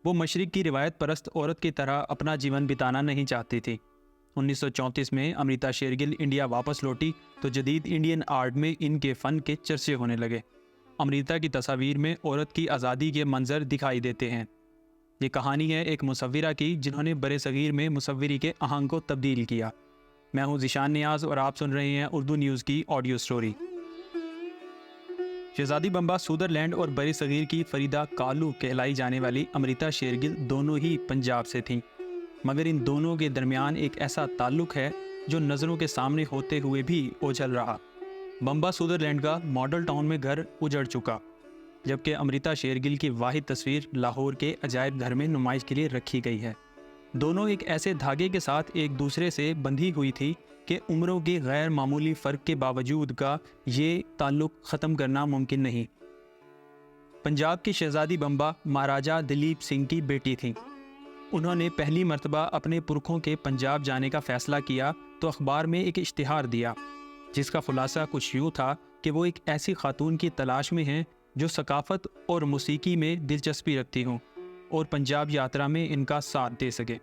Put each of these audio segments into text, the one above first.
वो मशरिक की रिवायत परस्त औरत की तरह अपना जीवन बिताना नहीं चाहती थी। 1934 में अमृता शेरगिल इंडिया वापस लौटी तो जदीद इंडियन आर्ट में इनके फ़न के चर्चे होने लगे। अमृता की तस्वीर में औरत की आज़ादी के मंजर दिखाई देते हैं। ये कहानी है एक मुसव्विरा की जिन्होंने बड़े सगीर में मुसव्विरी के आहंग को तब्दील किया। मैं हूँ ज़िशान नियाज़ और आप सुन रहे हैं उर्दू न्यूज़ की ऑडियो स्टोरी। शहजादी बम्बा सुदरलैंड और बड़े सगीर की फरीदा कालू कहलाई जाने वाली अमृता शेरगिल दोनों ही पंजाब से थीं, मगर इन दोनों के दरमियान एक ऐसा ताल्लुक़ है जो नज़रों के सामने होते हुए भी ओझल रहा। बम्बा सुदरलैंड का मॉडल टाउन में घर उजड़ चुका, जबकि अमृता शेरगिल की वाहिद तस्वीर लाहौर के अजायब घर में नुमाइश के लिए रखी गई है। दोनों एक ऐसे धागे के साथ एक दूसरे से बंधी हुई थी कि उम्रों के गैर मामूली फ़र्क के बावजूद का ये ताल्लुक़ ख़त्म करना मुमकिन नहीं। पंजाब की शहजादी बम्बा महाराजा दिलीप सिंह की बेटी थी। उन्होंने पहली मर्तबा अपने पुरखों के पंजाब जाने का फ़ैसला किया तो अखबार में एक इश्तिहार दिया, जिसका खुलासा कुछ यूँ था कि वो एक ऐसी खातून की तलाश में हैं जो सकाफ़त और मौसीकी में दिलचस्पी रखती हों और पंजाब यात्रा में इनका साथ दे सके।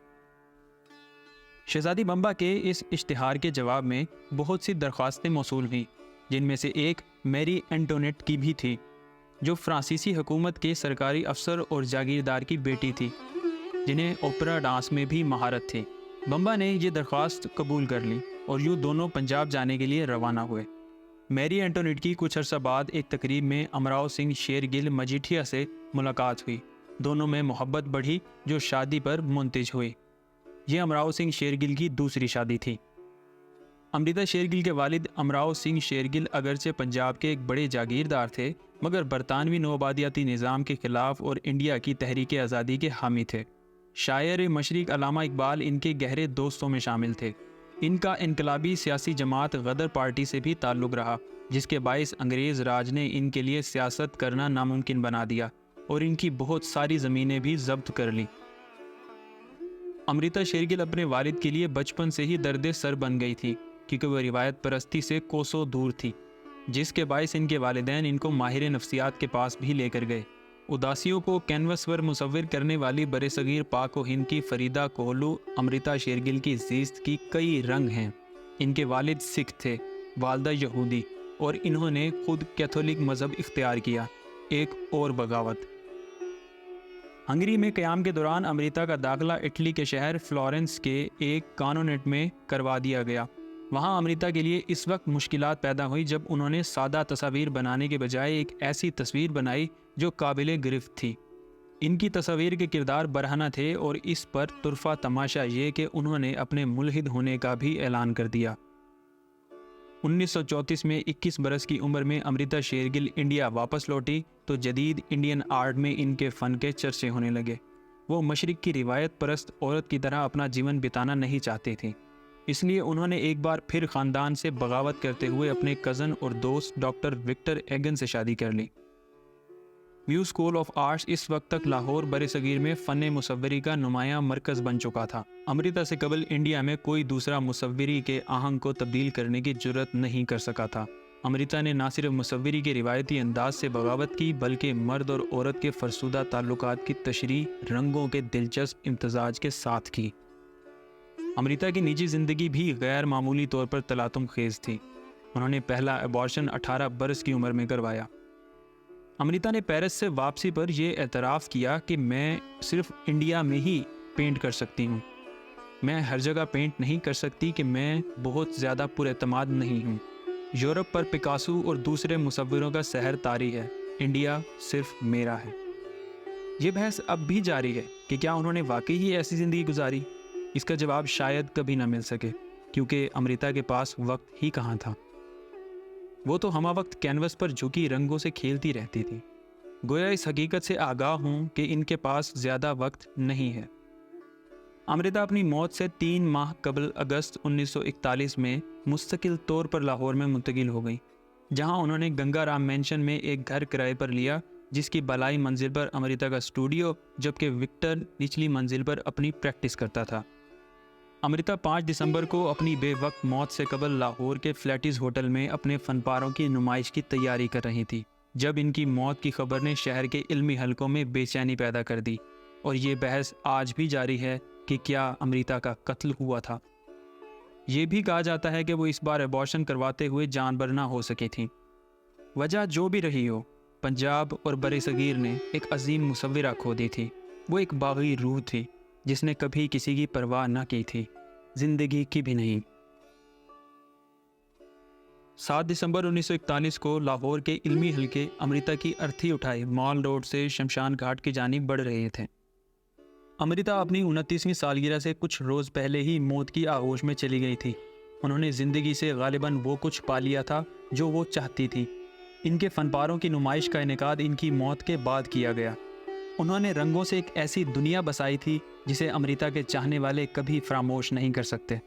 शहजादी बम्बा के इस इश्तिहार के जवाब में बहुत सी दरख्वास्तें मौसूल हुईं, जिनमें से एक मैरी एंटोनेट की भी थी, जो फ्रांसीसी हुकूमत के सरकारी अफसर और जागीरदार की बेटी थी, जिन्हें ओपेरा डांस में भी महारत थी। बम्बा ने ये दरख्वास्त कबूल कर ली और यूँ दोनों पंजाब जाने के लिए रवाना हुए। मैरी एंटोनेट की कुछ अर्सा बाद एक तकरीब में अमराव सिंह शेरगिल मजीठिया से मुलाकात हुई। दोनों में मोहब्बत बढ़ी जो शादी पर मुंतज हुई। ये अमराव सिंह शेरगिल की दूसरी शादी थी। अमृता शेरगिल के वालिद अमराव सिंह शेरगिल अगरचे पंजाब के एक बड़े जागीरदार थे, मगर बरतानवी नौआबादियाती निज़ाम के ख़िलाफ़ और इंडिया की तहरीक आज़ादी के हामी थे। शायर मशरिक अल्लामा इकबाल इनके गहरे दोस्तों में शामिल थे। इनका इनकलाबी सियासी जमात गदर पार्टी से भी ताल्लुक़ रहा, जिसके बायस अंग्रेज़ राज ने इनके लिए सियासत करना नामुमकिन बना दिया और इनकी बहुत सारी ज़मीनें भी जब्त कर लीं। अमृता शेरगिल अपने वालिद के लिए बचपन से ही दर्द सर बन गई थी, क्योंकि वह रिवायत परस्ती से कोसों दूर थी, जिसके बायस इनके वालिदैन इनको माहिर नफ्सियात के पास भी लेकर गए। उदासियों को कैनवस पर मुसव्विर करने वाली बरे सगीर पाक व हिंद की फरीदा कोहलू अमृता शेरगिल की ज़ीस्त की कई रंग हैं। इनके वालिद सिख थे, वालदा यहूदी, और इन्होंने खुद कैथोलिक मज़हब इख्तियार किया। एक और बगावत। हंगरी में क़याम के दौरान अमृता का दाखिला इटली के शहर फ्लोरेंस के एक कानोनेट में करवा दिया गया। वहाँ अमृता के लिए इस वक्त मुश्किलात पैदा हुई जब उन्होंने सादा तस्वीर बनाने के बजाय एक ऐसी तस्वीर बनाई जो काबिले गिरफ्त थी। इनकी तस्वीर के किरदार बरहना थे और इस पर तुरफा तमाशा ये कि उन्होंने अपने मुल्हिद होने का भी ऐलान कर दिया। 1934 में 21 बरस की उम्र में अमृता शेरगिल इंडिया वापस लौटी तो जदीद इंडियन आर्ट में इनके फ़न के चर्चे होने लगे। वो मशरिक की रिवायत परस्त औरत की तरह अपना जीवन बिताना नहीं चाहती थी, इसलिए उन्होंने एक बार फिर ख़ानदान से बगावत करते हुए अपने कज़न और दोस्त डॉक्टर विक्टर एगन से शादी कर ली। म्यूज़ स्कूल ऑफ आर्ट्स इस वक्त तक लाहौर बरे सगीर में फ़न मुसव्वरी का नुमायाँ मरकज़ बन चुका था। अमृता से कबल इंडिया में कोई दूसरा मुसव्वरी के आहंग को तब्दील करने की जुर्रत नहीं कर सका था। अमृता ने ना सिर्फ मुसव्वरी के रिवायती अंदाज से बगावत की, बल्कि मर्द और औरत के फरसुदा ताल्लुकात की तशरीह रंगों के दिलचस्प इम्तजाज के साथ की। अमृता की निजी ज़िंदगी भी गैर मामूली तौर पर तलातुम खेज़ थी। उन्होंने पहला एबॉर्शन 18 बरस की उम्र में करवाया। अमृता ने पेरिस से वापसी पर यह एतराफ़ किया कि मैं सिर्फ इंडिया में ही पेंट कर सकती हूँ, मैं हर जगह पेंट नहीं कर सकती कि मैं बहुत ज़्यादा पुरएतमाद नहीं हूँ। यूरोप पर पिकासो और दूसरे मुसव्विरों का सहर तारी है, इंडिया सिर्फ मेरा है। ये बहस अब भी जारी है कि क्या उन्होंने वाकई ही ऐसी ज़िंदगी गुजारी। इसका जवाब शायद कभी ना मिल सके, क्योंकि अमृता के पास वक्त ही कहाँ था। वो तो हमा वक्त कैनवस पर झुकी रंगों से खेलती रहती थी। गोया इस हकीकत से आगाह हूँ कि इनके पास ज़्यादा वक्त नहीं है। अमृता अपनी मौत से 3 माह कबल अगस्त 1941 में मुस्तकिल तौर पर लाहौर में मुंतकिल हो गई, जहाँ उन्होंने गंगाराम मैंशन में एक घर किराए पर लिया, जिसकी बलाई मंजिल पर अमृता का स्टूडियो जबकि विक्टर निचली मंजिल पर अपनी प्रैक्टिस करता था। अमृता 5 दिसंबर को अपनी बेवक्त मौत से कबल लाहौर के फ्लैटिस होटल में अपने फनपारों की नुमाइश की तैयारी कर रही थी, जब इनकी मौत की खबर ने शहर के इल्मी हलकों में बेचैनी पैदा कर दी। और ये बहस आज भी जारी है कि क्या अमृता का कत्ल हुआ था। ये भी कहा जाता है कि वो इस बार अबॉर्शन करवाते हुए जानबर ना हो सकी थी। वजह जो भी रही हो, पंजाब और बरे-सगीर ने एक अजीम मुसव्विरा खो दी थी। वो एक बागी रूह थी जिसने कभी किसी की परवाह न की थी, जिंदगी की भी नहीं। 7 दिसंबर 1941 को लाहौर के इल्मी हल्के अमृता की अर्थी उठाए मॉल रोड से शमशान घाट की जानिब बढ़ रहे थे। अमृता अपनी 29वीं सालगिरह से कुछ रोज़ पहले ही मौत की आगोश में चली गई थी। उन्होंने ज़िंदगी से गालिबन वो कुछ पा लिया था जो वो चाहती थी। इनके फनपारों की नुमाइश का इनेकाद इनकी मौत के बाद किया गया। उन्होंने रंगों से एक ऐसी दुनिया बसाई थी जिसे अमृता के चाहने वाले कभी फरामोश नहीं कर सकते।